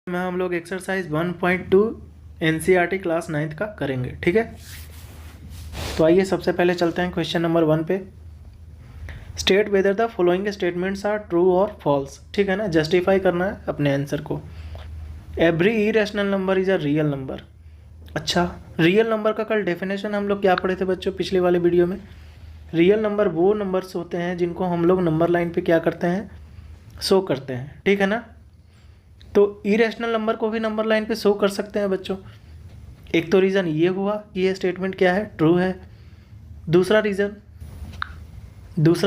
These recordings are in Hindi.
में हम लोग एक्सरसाइज 1.2 एनसीईआरटी क्लास 9th का करेंगे। ठीक है, तो आइए सबसे पहले चलते हैं क्वेश्चन नंबर 1 पे। State whether the following statements are true और फॉल्स। ठीक है ना, जस्टिफाई करना है अपने आंसर को। Every irrational number is a real number. अच्छा, रियल नंबर का कल डेफिनेशन हम लोग क्या पढ़े थे बच्चों पिछले वाले वीडियो में? रियल नंबर वो नंबर्स होते हैं जिनको हम लोग नंबर लाइन पे क्या करते हैं, शो करते हैं। ठीक है ना, तो इरेशनल नंबर को भी नंबर लाइन पे शो कर सकते हैं बच्चों। एक तो रीज़न ये हुआ कि ये स्टेटमेंट क्या है, ट्रू है। दूसरा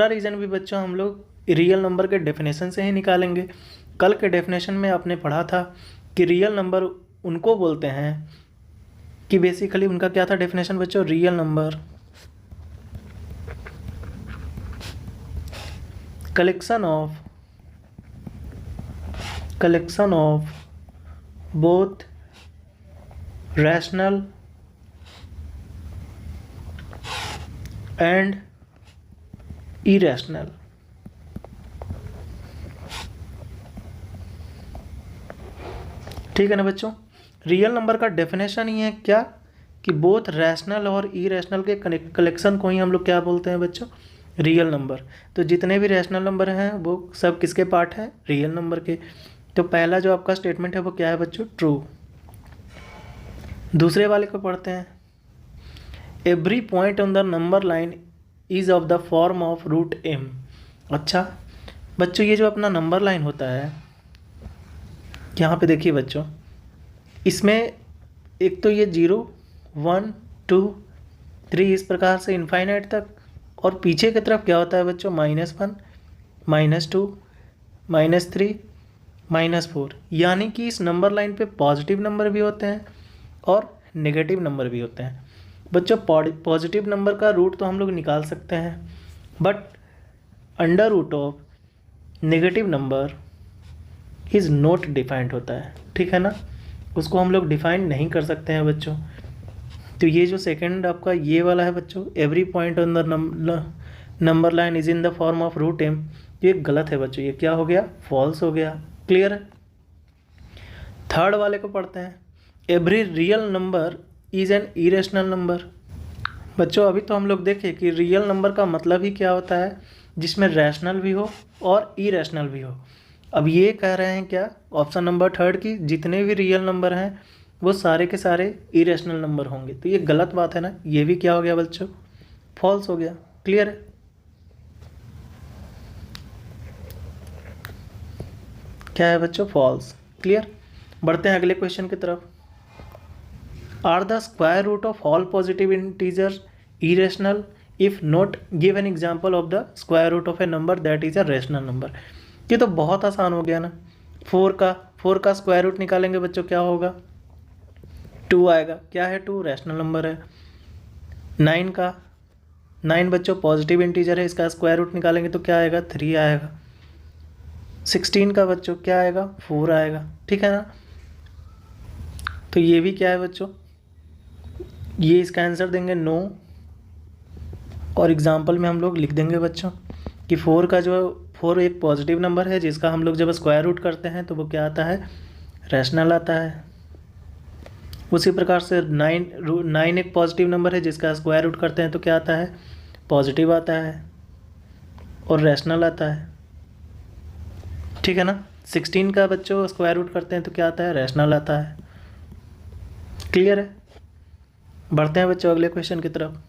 रीज़न भी बच्चों हम लोग रियल नंबर के डेफिनेशन से ही निकालेंगे। कल के डेफिनेशन में आपने पढ़ा था कि रियल नंबर उनको बोलते हैं कि बेसिकली उनका क्या था डेफिनेशन बच्चों? Real number collection of both rational and irrational. ठीक है ना बच्चों, रियल नंबर का डेफिनेशन ही है क्या कि बोथ रैशनल और इरेशनल के कलेक्शन को ही हम लोग क्या बोलते हैं बच्चों? Real number. तो जितने भी रैशनल नंबर हैं वो सब किसके पार्ट हैं? रियल नंबर के। तो पहला जो आपका स्टेटमेंट है वो क्या है बच्चों? ट्रू। दूसरे वाले को पढ़ते हैं। Every point on the number line is of the form of root m. अच्छा बच्चों, ये जो अपना नंबर लाइन होता है, यहाँ पे देखिए बच्चों, इसमें एक तो ये 0, 1, 2, 3 इस प्रकार से इनफाइनाइट तक, और पीछे की तरफ क्या होता है बच्चों? -1, -2, -3, -4। यानी कि इस नंबर लाइन पे पॉजिटिव नंबर भी होते हैं और नेगेटिव नंबर भी होते हैं बच्चों। पॉजिटिव नंबर का रूट तो हम लोग निकाल सकते हैं, but under root of negative number is not defined होता है। ठीक है ना, उसको हम लोग डिफाइन नहीं कर सकते हैं बच्चों। तो ये जो सेकंड आपका ये वाला है बच्चों, every point on the number line is in the form of root m, ये गलत है बच्चों। ये क्या हो गया? फॉल्स हो गया। क्लियर है? थर्ड वाले को पढ़ते हैं। Every real number is an irrational number. बच्चों अभी तो हम लोग देखें कि रियल नंबर का मतलब ही क्या होता है, जिसमें रैशनल भी हो और इरेशनल भी हो। अब ये कह रहे हैं क्या, ऑप्शन नंबर थर्ड की जितने भी रियल नंबर हैं वो सारे के सारे इरेशनल नंबर होंगे। तो ये गलत बात है ना, ये भी क्या हो गया बच्चों? फॉल्स हो गया। क्लियर है? क्या है बच्चों? फॉल्स। क्लियर? बढ़ते हैं अगले क्वेश्चन की तरफ। Are the square root of all positive integer irrational? If not, give an example of the square root of a number that is a rational number. ये तो बहुत आसान हो गया ना। 4 का स्क्वायर रूट निकालेंगे बच्चों, क्या होगा? 2 आएगा। क्या है? 2 रैशनल नंबर है। 9 बच्चों पॉजिटिव इंटीजर है, इसका स्क्वायर रूट निकालेंगे तो क्या आएगा? 3 आएगा। 16 का बच्चों क्या आएगा? 4 आएगा। ठीक है ना, तो ये भी क्या है बच्चों? ये इसका आंसर देंगे नो, और एग्जाम्पल में हम लोग लिख देंगे बच्चों कि 4 एक पॉजिटिव नंबर है जिसका हम लोग जब स्क्वायर रूट करते हैं तो वो क्या आता है? रैशनल आता है। उसी प्रकार से 9 एक पॉजिटिव नंबर है जिसका स्क्वायर रूट करते हैं तो क्या आता है? पॉजिटिव आता है और रैशनल आता है। ठीक है ना, 16 का बच्चों स्क्वायर रूट करते हैं तो क्या आता है? रैशनल आता है। क्लियर है? बढ़ते हैं बच्चों अगले क्वेश्चन की तरफ।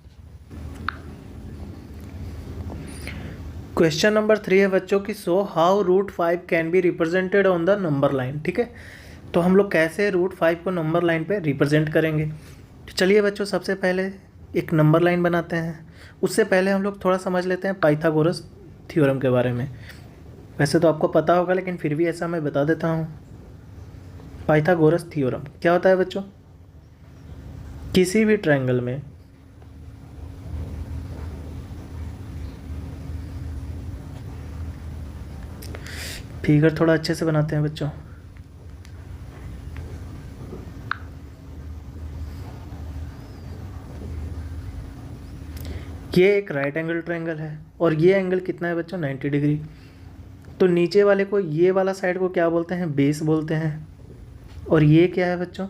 क्वेश्चन नंबर 3 है बच्चों की, so how root 5 can be represented on the number line. ठीक है, तो हम लोग कैसे रूट 5 को नंबर लाइन पे रिप्रेजेंट करेंगे? तो चलिए बच्चों सबसे पहले एक नंबर लाइन बनाते हैं। उससे पहले हम लोग थोड़ा समझ लेते हैं पाइथागोरस थ्योरम के बारे में। वैसे तो आपको पता होगा लेकिन फिर भी ऐसा मैं बता देता हूँ। पाइथागोरस थ्योरम क्या होता है बच्चों? किसी भी ट्रायंगल में फिगर थोड़ा अच्छे से बनाते हैं बच्चों। ये एक राइट एंगल ट्रायंगल है और ये एंगल कितना है बच्चों? 90 डिग्री। तो नीचे वाले को, ये वाला साइड को क्या बोलते हैं? बेस बोलते हैं। और ये क्या है बच्चों,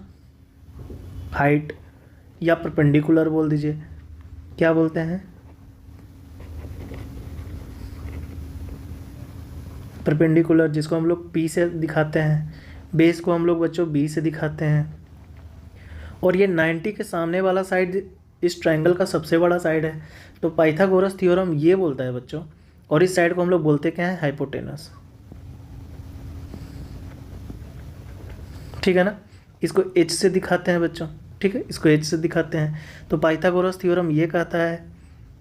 हाइट या परपेंडिकुलर बोल दीजिए, क्या बोलते हैं, परपेंडिकुलर, जिसको हम लोग P से दिखाते हैं, बेस को हम लोग बच्चों B से दिखाते हैं। और ये 90 के सामने वाला साइड इस ट्रायंगल का सबसे बड़ा साइड है, तो पाइथागोरस थ्योरम ये बोलता है बच्चों, और इस साइड को हम लोग बोलते क्या है, हाइपोटेनस। ठीक है ना, इसको H से दिखाते हैं बच्चों, ठीक है, इसको H से दिखाते हैं। तो पाइथागोरस थ्योरम ये कहता है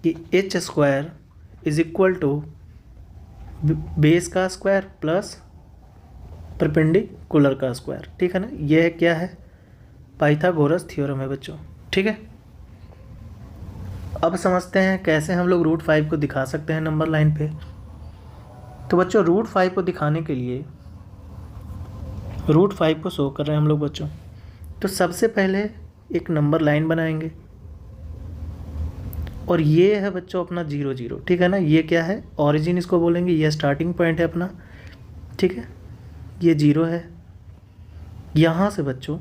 कि H square is equal to base का स्क्वायर प्लस परपेंडिकुलर का स्क्वायर। ठीक है ना, यह क्या है, पाइथागोरस थ्योरम है बच्चों। ठीक है, अब समझते हैं कैसे हम लोग √5 को दिखा सकते हैं नंबर लाइन पे। तो बच्चों √5 को दिखाने के लिए, √5 को शो कर रहे हैं हम लोग बच्चों, तो सबसे पहले एक नंबर लाइन बनाएंगे, और ये है बच्चों अपना 0 0। ठीक है ना, ये क्या है, ओरिजिन इसको बोलेंगे, ये स्टार्टिंग पॉइंट है अपना। ठीक है, ये 0 है। यहाँ से बच्चों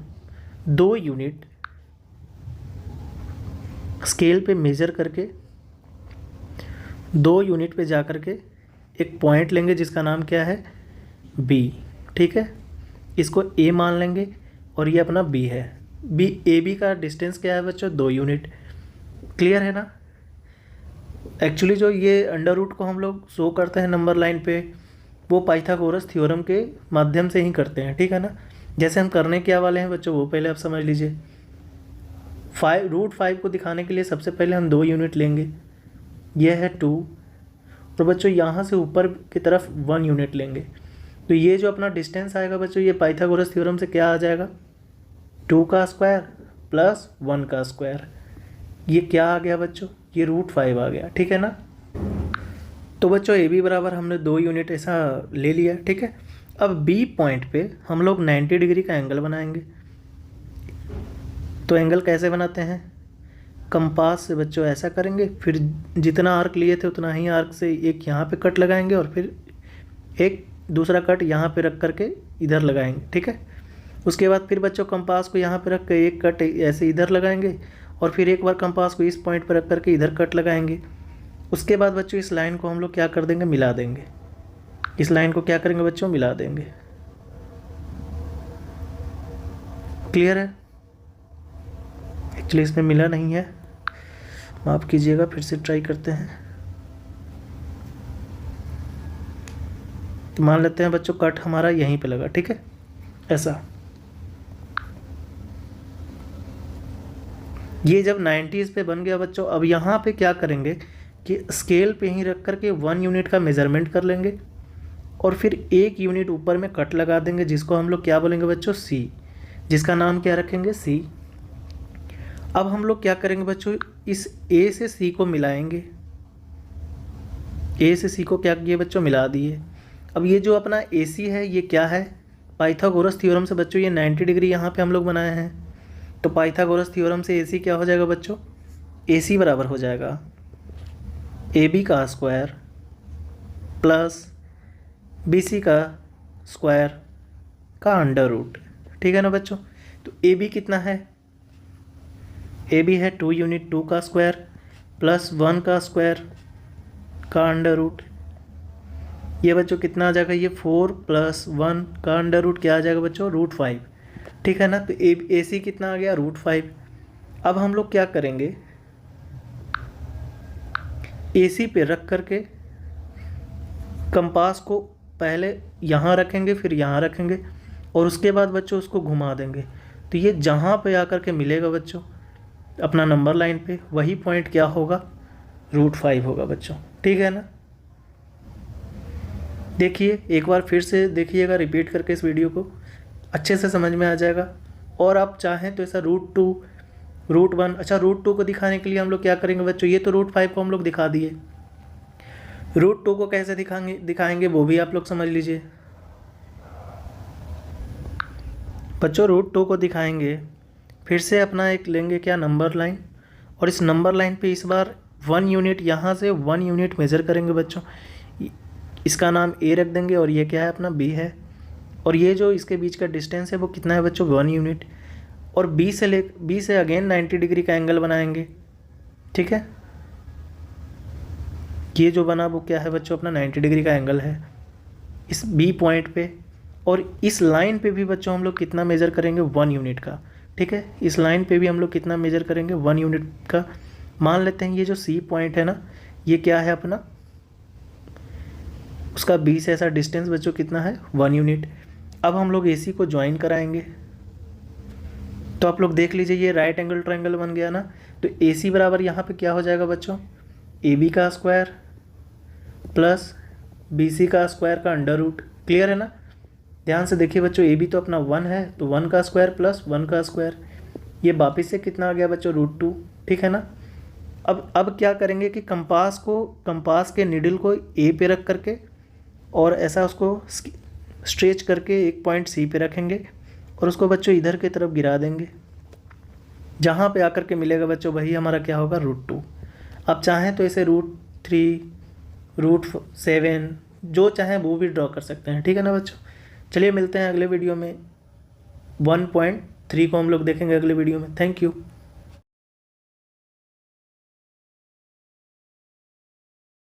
2 यूनिट स्केल पे मेज़र करके 2 यूनिट पे जा कर के एक पॉइंट लेंगे जिसका नाम क्या है, B। ठीक है, इसको A मान लेंगे, और ये अपना B है। AB का डिस्टेंस क्या है बच्चों, 2 यूनिट। क्लियर है ना। एक्चुअली जो ये अंडर रूट को हम लोग शो करते हैं नंबर लाइन पे, वो पाइथागोरस थ्योरम के माध्यम से ही करते हैं। ठीक है ना, जैसे हम करने क्या वाले हैं बच्चों, वो पहले आप समझ लीजिए। √5 को दिखाने के लिए सबसे पहले हम 2 यूनिट लेंगे, यह है 2, और बच्चों यहाँ से ऊपर की तरफ 1 यूनिट लेंगे। तो ये जो अपना डिस्टेंस आएगा बच्चों, ये पाइथागोरस थ्योरम से क्या आ जाएगा, 2 का स्क्वायर प्लस 1 का स्क्वायर। ये क्या आ गया बच्चों, ये √5 आ गया। ठीक है ना, तो बच्चों AB बराबर हमने 2 यूनिट ऐसा ले लिया। ठीक है, अब B पॉइंट पे हम लोग 90 डिग्री का एंगल बनाएंगे। तो एंगल कैसे बनाते हैं, कंपास से बच्चों ऐसा करेंगे, फिर जितना आर्क लिए थे उतना ही आर्क से एक यहाँ पे कट लगाएंगे, और फिर एक दूसरा कट यहाँ पे रख करके इधर लगाएंगे। ठीक है, उसके बाद फिर बच्चों कंपास को यहाँ पे रख के एक कट ऐसे इधर लगाएंगे, और फिर एक बार कंपास को इस पॉइंट पर रख करके इधर कट लगाएंगे। उसके बाद बच्चों इस लाइन को हम लोग क्या कर देंगे, मिला देंगे। इस लाइन को क्या करेंगे बच्चों, मिला देंगे। क्लियर है, एक्चुअली इसमें मिला नहीं है, माफ़ कीजिएगा, फिर से ट्राई करते हैं। तो मान लेते हैं बच्चों कट हमारा यहीं पे लगा। ठीक है, ऐसा। ये जब 90s पे बन गया बच्चों, अब यहाँ पे क्या करेंगे कि स्केल पे ही रख करके 1 यूनिट का मेज़रमेंट कर लेंगे, और फिर 1 यूनिट ऊपर में कट लगा देंगे, जिसको हम लोग क्या बोलेंगे बच्चों, C, जिसका नाम क्या रखेंगे, C। अब हम लोग क्या करेंगे बच्चों, इस A से C को मिलाएंगे। A से C को क्या किए बच्चों, मिला दिए। अब ये जो अपना AC है, ये क्या है, पाइथागोरस थ्योरम से बच्चों ये 90 डिग्री यहाँ पे हम लोग बनाए हैं। तो पाइथागोरस थ्योरम से AC क्या हो जाएगा बच्चों, AC बराबर हो जाएगा AB का स्क्वायर प्लस BC का स्क्वायर का अंडर रूट। ठीक है ना बच्चों, तो AB कितना है, AB है 2 यूनिट 2 का स्क्वायर प्लस 1 का स्क्वायर का अंडर रूट। ये बच्चों कितना आ जाएगा, ये 4 + 1 का अंडर रूट क्या आ जाएगा बच्चों, √5। ठीक है ना, तो AC कितना आ गया, √5। अब हम लोग क्या करेंगे, AC पे रख करके कंपास को पहले यहाँ रखेंगे, फिर यहाँ रखेंगे, और उसके बाद बच्चों उसको घुमा देंगे। तो ये जहाँ पे आकर के मिलेगा बच्चों अपना नंबर लाइन पे, वही पॉइंट क्या होगा, √5 होगा बच्चों। ठीक है ना, देखिए एक बार फिर से देखिएगा, रिपीट करके इस वीडियो को, अच्छे से समझ में आ जाएगा। और आप चाहें तो ऐसा √2 √1, अच्छा √2 को दिखाने के लिए हम लोग क्या करेंगे बच्चों, ये तो √5 को हम लोग दिखा दिए, √2 को कैसे दिखाएंगे वो भी आप लोग समझ लीजिए बच्चों। √2 को दिखाएंगे, फिर से अपना एक लेंगे क्या, नंबर लाइन, और इस नंबर लाइन पे इस बार 1 यूनिट यहाँ से 1 यूनिट मेज़र करेंगे बच्चों। इसका नाम A रख देंगे, और ये क्या है अपना B है। और ये जो इसके बीच का डिस्टेंस है वो कितना है बच्चों, 1 यूनिट। और बी से अगेन 90 डिग्री का एंगल बनाएंगे, ठीक है। ये जो बना वो क्या है बच्चों, अपना 90 डिग्री का एंगल है इस बी पॉइंट पे। और इस लाइन पे भी बच्चों हम लोग कितना मेज़र करेंगे, 1 यूनिट का, ठीक है। इस लाइन पे भी हम लोग कितना मेज़र करेंगे, 1 यूनिट का। मान लेते हैं ये जो सी पॉइंट है ना, ये क्या है अपना, उसका बी से ऐसा डिस्टेंस बच्चों कितना है, 1 यूनिट। अब हम लोग AC को ज्वाइन कराएंगे, तो आप लोग देख लीजिए ये राइट एंगल ट्रायंगल बन गया ना। तो AC बराबर यहाँ पे क्या हो जाएगा बच्चों, AB का स्क्वायर प्लस BC का स्क्वायर का अंडर रूट। क्लियर है ना। ध्यान से देखिए बच्चों, AB तो अपना 1 है, तो 1 का स्क्वायर प्लस 1 का स्क्वायर, ये वापिस से कितना आ गया बच्चों, √2, ठीक है ना। अब क्या करेंगे कि कंपास के निडल को A पे रख करके और ऐसा उसको स्ट्रेच करके एक पॉइंट C पे रखेंगे और उसको बच्चों इधर की तरफ गिरा देंगे। जहाँ पे आकर के मिलेगा बच्चों वही हमारा क्या होगा, √2। आप चाहें तो इसे √3, √7 जो चाहें वो भी ड्रॉ कर सकते हैं, ठीक है ना बच्चों। चलिए मिलते हैं अगले वीडियो में। 1.3 को हम लोग देखेंगे अगले वीडियो में। Thank you.